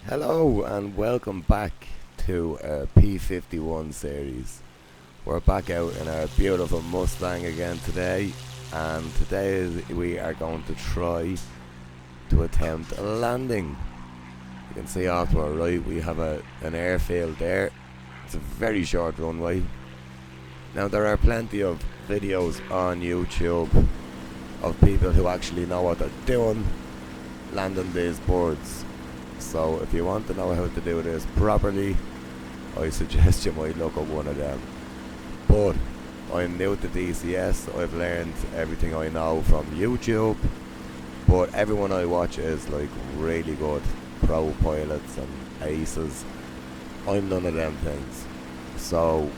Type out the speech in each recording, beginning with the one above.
Hello and welcome back to our P51 series. We're back out in our beautiful Mustang again today, and today we are going to try to attempt a landing. You can see off to our right we have an airfield there. It's a very short runway. Now there are plenty of videos on YouTube of people who actually know what they're doing landing these birds. So if you want to know how to do this properly, I suggest you might look at one of them. But I'm new to DCS. I've learned everything I know from YouTube, but everyone I watch is like really good pro pilots and aces. I'm none of them things, so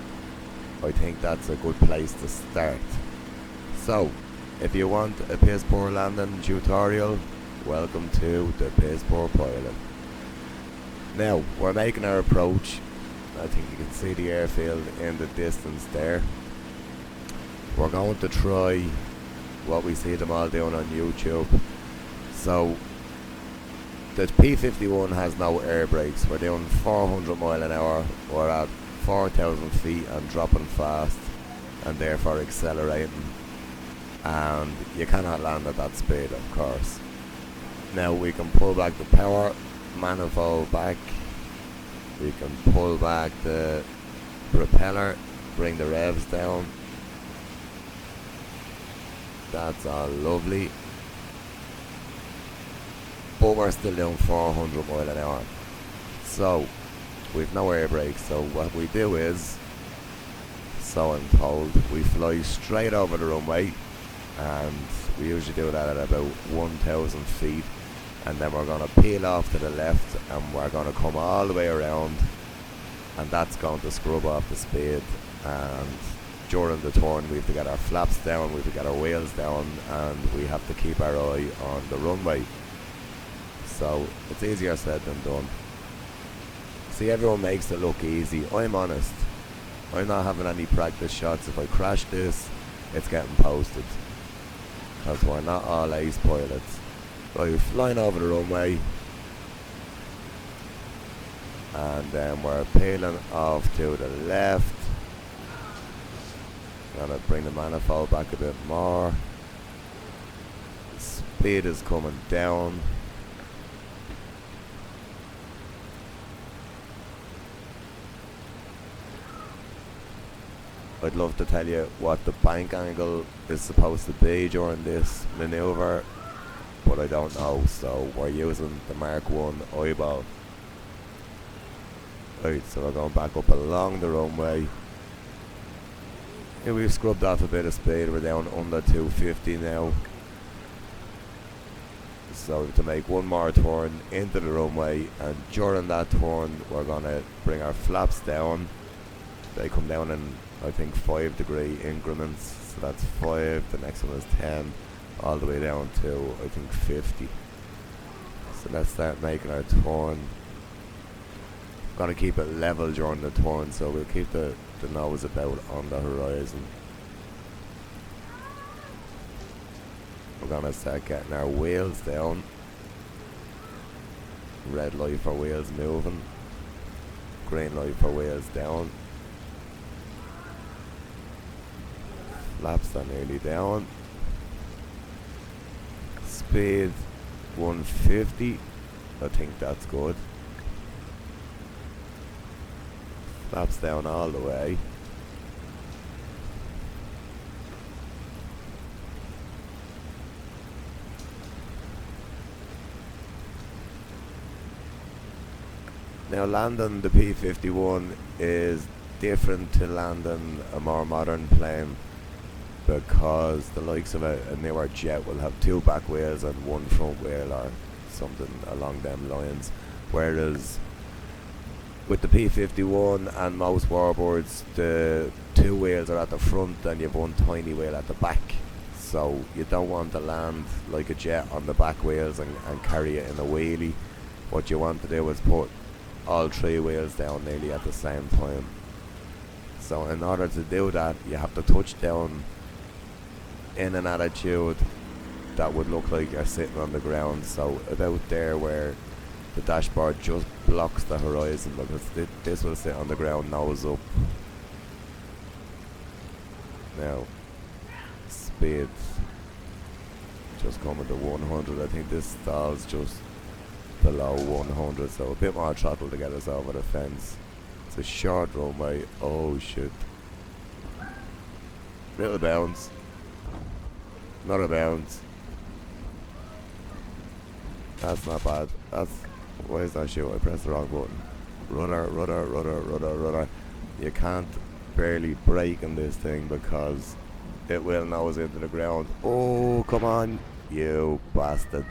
I think that's a good place to start. So if you want a piss poor landing tutorial, welcome to the Piss Poor Pilot. Now, we're making our approach. I think you can see the airfield in the distance there. We're going to try what we see them all doing on YouTube. So, the P51 has no air brakes. We're doing 400 mile an hour. We're at 4,000 feet and dropping fast, and therefore accelerating. And you cannot land at that speed, of course. Now we can pull back the power manifold back, we can pull back the propeller, bring the revs down. That's all lovely, but we're still doing 400 mile an hour, so we've no air brakes. So what we do is, so I'm told, we fly straight over the runway, and we usually do that at about 1,000 feet. And then we're going to peel off to the left, and we're going to come all the way around, and that's going to scrub off the speed. And during the turn we have to get our flaps down, we have to get our wheels down, and we have to keep our eye on the runway. So it's easier said than done. See, everyone makes it look easy. I'm honest, I'm not having any practice shots. If I crash this, it's getting posted, because we're not all ace pilots. We're flying over the runway, and then we're peeling off to the left. Gonna bring the manifold back a bit more. Speed is coming down. I'd love to tell you what the bank angle is supposed to be during this maneuver, but I don't know, so we're using the Mark 1 eyeball. Right, so we're going back up along the runway. Here we've scrubbed off a bit of speed, we're down under 250 now. So we have to make one more turn into the runway, and during that turn we're going to bring our flaps down. They come down in, I think, 5-degree increments, so that's 5, the next one is 10, all the way down to, I think, 50. So let's start making our turn. Gotta keep it level during the turn, so we'll keep the nose about on the horizon. We're gonna start getting our wheels down. Red light for wheels moving, green light for wheels down. Flaps are nearly down. Speed 150, I think that's good. Flaps down all the way. Now landing the P51 is different to landing a more modern plane, because the likes of a newer jet will have 2 back wheels and 1 front wheel or something along them lines, whereas with the P51 and most warbirds, the 2 wheels are at the front and you have 1 tiny wheel at the back, so you don't want to land like a jet on the back wheels and carry it in a wheelie. What you want to do is put all 3 wheels down nearly at the same time. So in order to do that, you have to touch down in an attitude that would look like you're sitting on the ground, so about there where the dashboard just blocks the horizon because this will sit on the ground nose up. Now, speed just coming to 100. I think this stalls just below 100, so a bit more throttle to get us over the fence. It's a short runway. Oh shit. Little bounce. Another bounce. That's not bad. That's... why is that shit? I pressed the wrong button. Rudder, rudder, rudder, rudder, rudder. You can't barely brake in this thing because it will nose into the ground. Oh, come on, you bastard.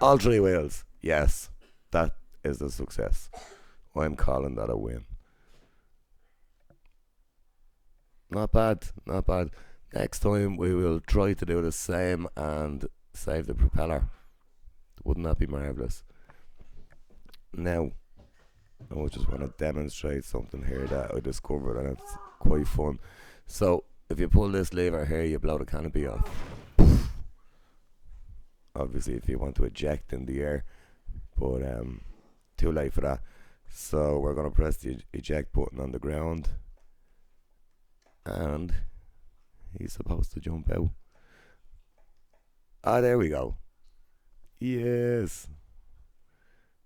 All three wheels. Yes, that is a success. I'm calling that a win. Not bad, not bad. Next time we will try to do the same and save the propeller. Wouldn't that be marvellous? Now, I just want to demonstrate something here that I discovered, and it's quite fun. So, if you pull this lever here, you blow the canopy off. Obviously, if you want to eject in the air, but too late for that. So we're going to press the eject button on the ground, and he's supposed to jump out. Ah, there we go. Yes.